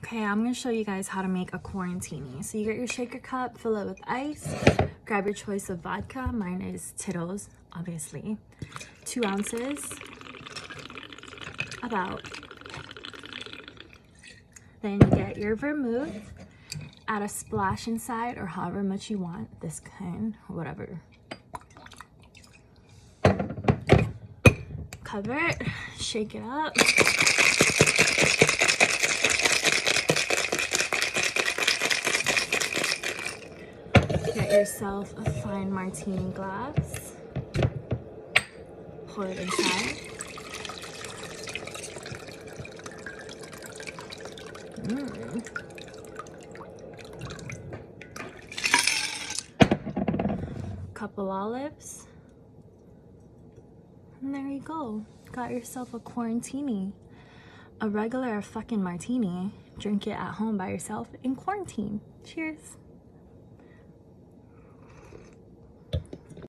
Okay, I'm gonna show you guys how to make a quarantini. So you get your shaker cup, fill it with ice, grab your choice of vodka. Mine is Tito's, obviously. 2 ounces, about. Then you get your vermouth, add a splash inside or however much you want, this kind, whatever. Cover it, shake it up. Get yourself a fine martini glass. Pour it inside. Couple olives. And there you go. Got yourself a quarantini. A regular fucking martini. Drink it at home by yourself in quarantine. Cheers.